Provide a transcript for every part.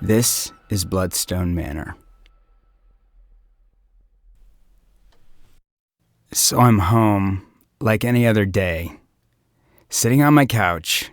This is Bloodstone Manor. So I'm home, like any other day, sitting on my couch,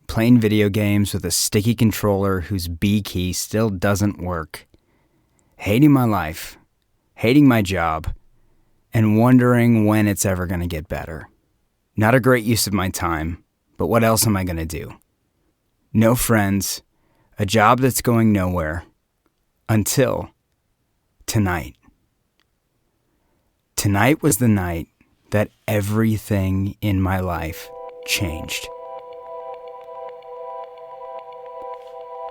playing video games with a sticky controller whose B key still doesn't work, hating my life, hating my job, and wondering when it's ever going to get better. Not a great use of my time, but what else am I going to do? No friends, a job that's going nowhere, until tonight. Tonight was the night that everything in my life changed.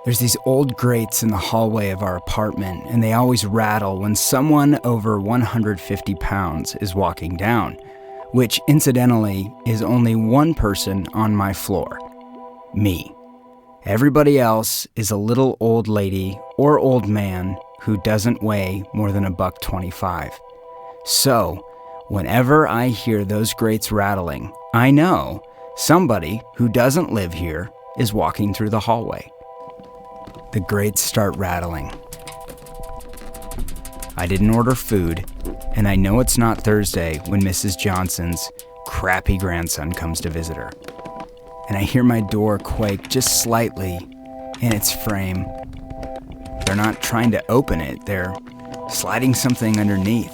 There's these old grates in the hallway of our apartment, and they always rattle when someone over 150 pounds is walking down, which incidentally is only one person on my floor, me. Everybody else is a little old lady or old man who doesn't weigh more than $1.25. So, whenever I hear those grates rattling, I know somebody who doesn't live here is walking through the hallway. The grates start rattling. I didn't order food, and I know it's not Thursday when Mrs. Johnson's crappy grandson comes to visit her. And I hear my door quake just slightly in its frame. They're not trying to open it, they're sliding something underneath.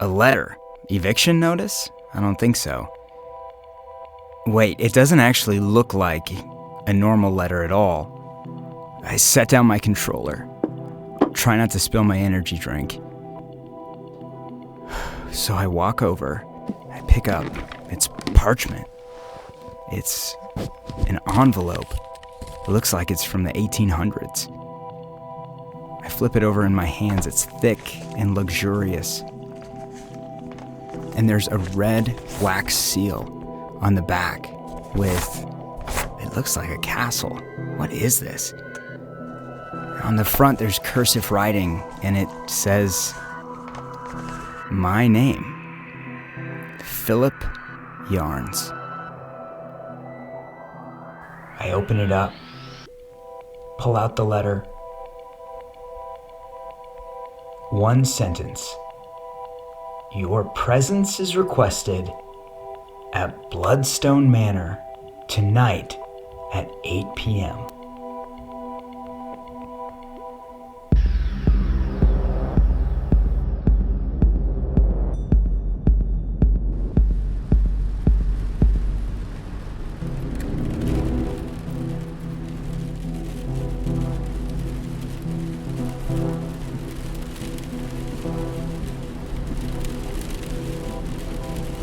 A letter. Eviction notice? I don't think so. Wait, it doesn't actually look like a normal letter at all. I set down my controller. Try not to spill my energy drink. So I walk over. I pick up. It's parchment. It's an envelope. It looks like it's from the 1800s. I flip it over in my hands. It's thick and luxurious. And there's a red wax seal on the back with, it looks like a castle. What is this? On the front, there's cursive writing, and it says, my name, Philip Yarns. I open it up, pull out the letter. One sentence. Your presence is requested at Bloodstone Manor tonight at 8 p.m.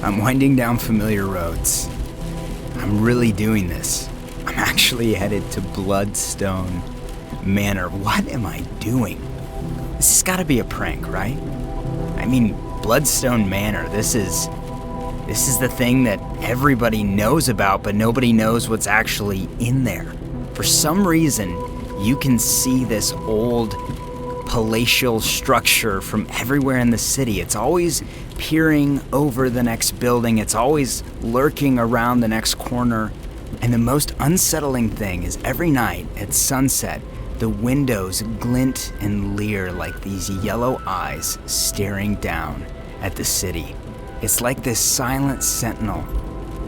I'm winding down familiar roads. I'm really doing this. I'm actually headed to Bloodstone Manor. What am I doing? This has got to be a prank, right? I mean, Bloodstone Manor, this is the thing that everybody knows about, but nobody knows what's actually in there. For some reason, you can see this old palatial structure from everywhere in the city. It's always peering over the next building. It's always lurking around the next corner. And the most unsettling thing is every night at sunset, the windows glint and leer like these yellow eyes staring down at the city. It's like this silent sentinel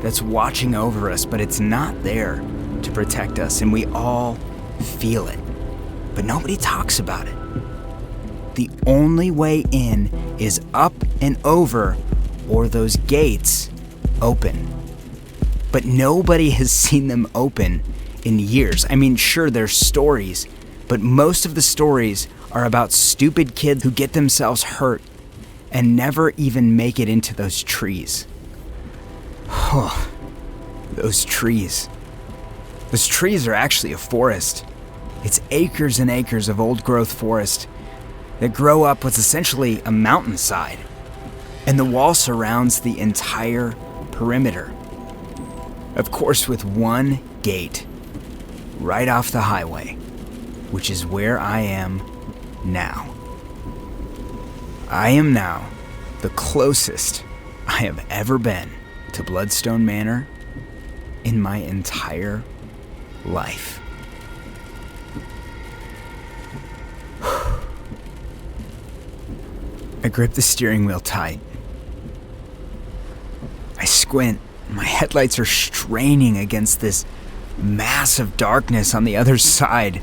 that's watching over us, but it's not there to protect us, and we all feel it. But nobody talks about it. The only way in is up and over, or those gates open. But nobody has seen them open in years. I mean, sure, there's stories, but most of the stories are about stupid kids who get themselves hurt and never even make it into those trees. Oh, those trees. Those trees are actually a forest. It's acres and acres of old-growth forest that grow up what's essentially a mountainside, and the wall surrounds the entire perimeter. Of course, with one gate right off the highway, which is where I am now. I am now the closest I have ever been to Bloodstone Manor in my entire life. I grip the steering wheel tight. I squint. My headlights are straining against this mass of darkness on the other side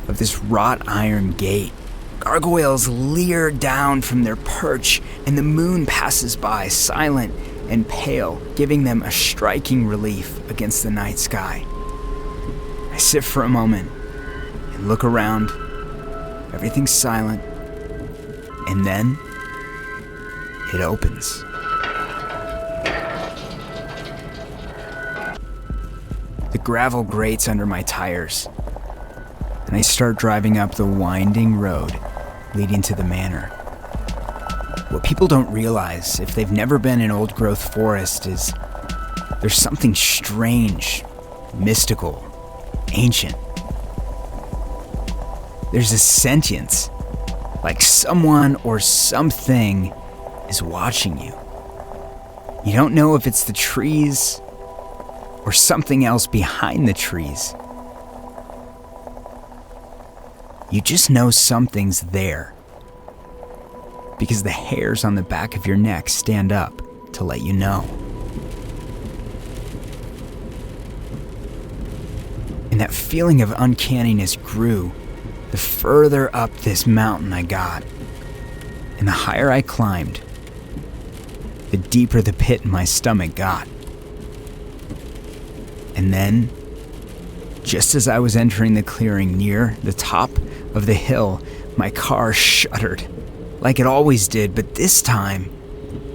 of this wrought iron gate. Gargoyles leer down from their perch, and the moon passes by, silent and pale, giving them a striking relief against the night sky. I sit for a moment and look around. Everything's silent. And then it opens. The gravel grates under my tires, and I start driving up the winding road leading to the manor. What people don't realize if they've never been in old-growth forest is there's something strange, mystical, ancient. There's a sentience, like someone or something is watching you. You don't know if it's the trees or something else behind the trees. You just know something's there because the hairs on the back of your neck stand up to let you know. And that feeling of uncanniness grew the further up this mountain I got. And the higher I climbed, the deeper the pit in my stomach got. And then, just as I was entering the clearing near the top of the hill, my car shuddered, like it always did, but this time,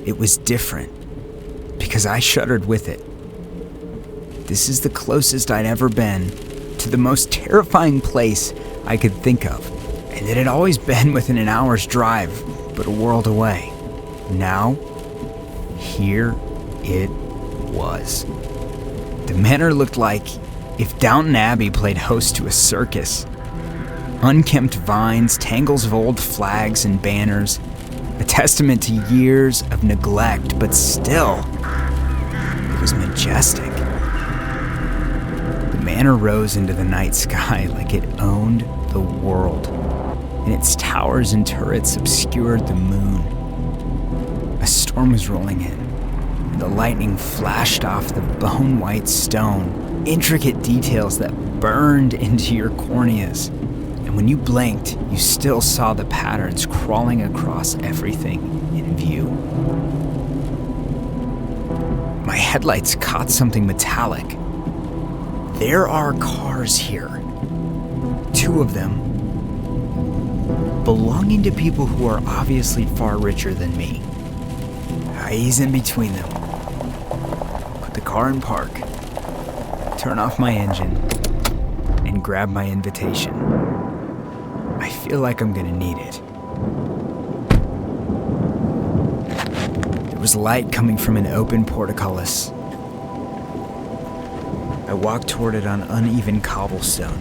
it was different, because I shuddered with it. This is the closest I'd ever been to the most terrifying place I could think of, and it had always been within an hour's drive, but a world away. Now, here it was. The manor looked like if Downton Abbey played host to a circus. Unkempt vines, tangles of old flags and banners, a testament to years of neglect, but still, it was majestic. The manor rose into the night sky like it owned the world, and its towers and turrets obscured the moon. A storm was rolling in, and the lightning flashed off the bone-white stone, intricate details that burned into your corneas. And when you blinked, you still saw the patterns crawling across everything in view. My headlights caught something metallic. There are cars here. 2 of them, belonging to people who are obviously far richer than me. I ease in between them, put the car in park, turn off my engine, and grab my invitation. I feel like I'm gonna need it. There was light coming from an open portcullis. I walked toward it on uneven cobblestone,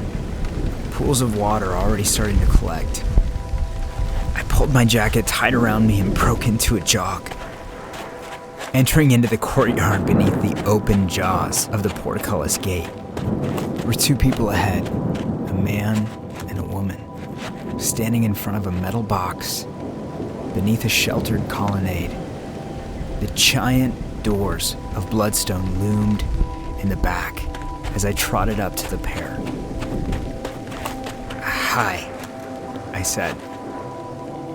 pools of water already starting to collect. I pulled my jacket tight around me and broke into a jog, entering into the courtyard beneath the open jaws of the portcullis gate. There were 2 people ahead, a man and a woman, standing in front of a metal box beneath a sheltered colonnade. The giant doors of Bloodstone loomed in the back as I trotted up to the pair. "Hi," I said.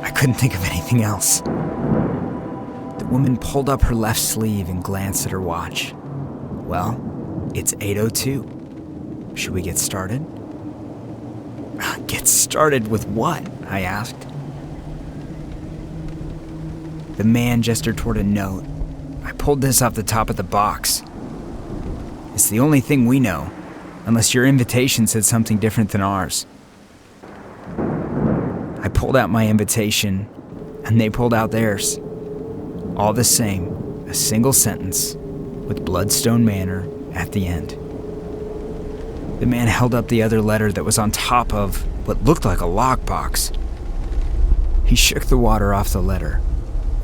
I couldn't think of anything else. The woman pulled up her left sleeve and glanced at her watch. "Well, it's 8:02. Should we get started?" "Get started with what?" I asked. The man gestured toward a note. "I pulled this off the top of the box. It's the only thing we know, unless your invitation said something different than ours." I pulled out my invitation, and they pulled out theirs. All the same, a single sentence with Bloodstone Manor at the end. The man held up the other letter that was on top of what looked like a lockbox. He shook the water off the letter,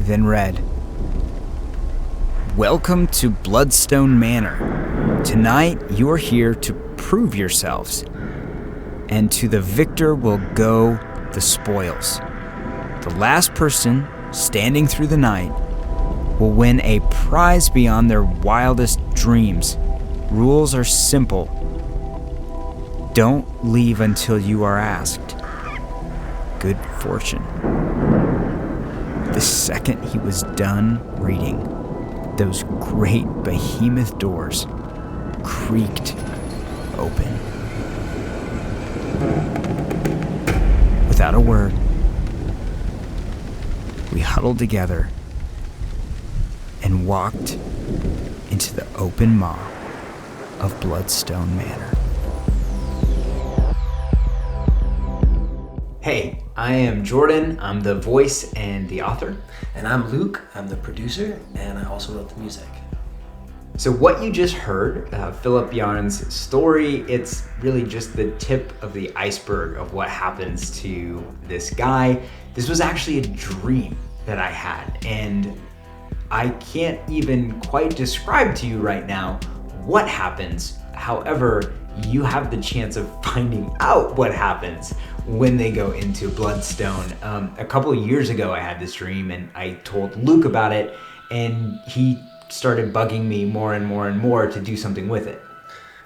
then read, "Welcome to Bloodstone Manor. Tonight you are here to prove yourselves, and to the victor will go the spoils. The last person standing through the night, will win a prize beyond their wildest dreams. Rules are simple. Don't leave until you are asked. Good fortune. The second he was done reading, those great behemoth doors creaked open. Without a word, we huddled together and walked into the open maw of Bloodstone Manor. Hey, I am Jordan. I'm the voice and the author. And I'm Luke. I'm the producer, and I also wrote the music. So what you just heard, Philip Yarn's story, it's really just the tip of the iceberg of what happens to this guy. This was actually a dream that I had, and I can't even quite describe to you right now what happens. However, you have the chance of finding out what happens when they go into Bloodstone. A couple of years ago, I had this dream and I told Luke about it, and he started bugging me more and more and more to do something with it.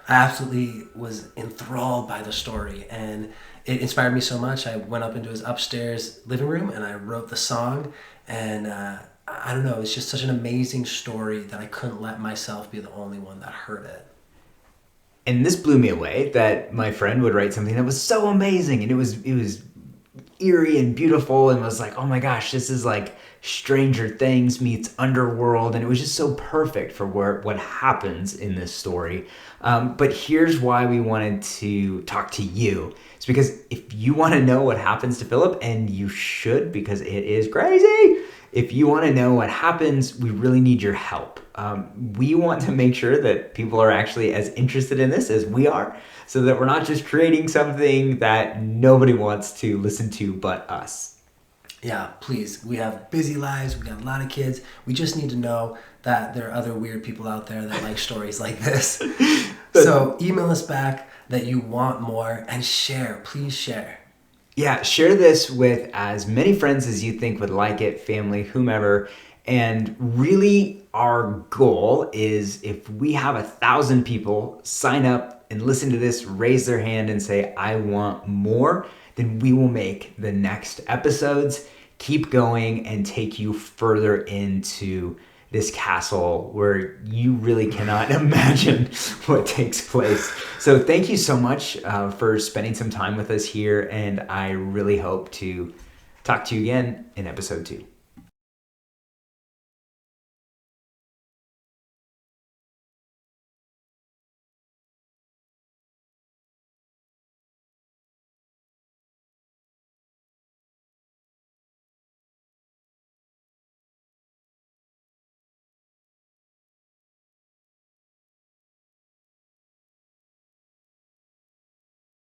I absolutely was enthralled by the story, and it inspired me so much. I went up into his upstairs living room and I wrote the song, and I don't know, it's just such an amazing story that I couldn't let myself be the only one that heard it. And this blew me away that my friend would write something that was so amazing, and it was eerie and beautiful, and was like, oh my gosh, this is like Stranger Things meets Underworld, and it was just so perfect for what happens in this story. But here's why we wanted to talk to you. It's because if you want to know what happens to Philip, and you should because it is crazy, if you want to know what happens, we really need your help. We want to make sure that people are actually as interested in this as we are, so that we're not just creating something that nobody wants to listen to but us. Yeah, please. We have busy lives. We got a lot of kids. We just need to know that there are other weird people out there that like stories like this. So email us back that you want more and share. Please share. Yeah, share this with as many friends as you think would like it, family, whomever. And really, our goal is if we have 1,000 people sign up and listen to this, raise their hand and say, I want more, then we will make the next episodes, keep going, and take you further into this castle where you really cannot imagine what takes place. So thank you so much for spending some time with us here, and I really hope to talk to you again in episode 2.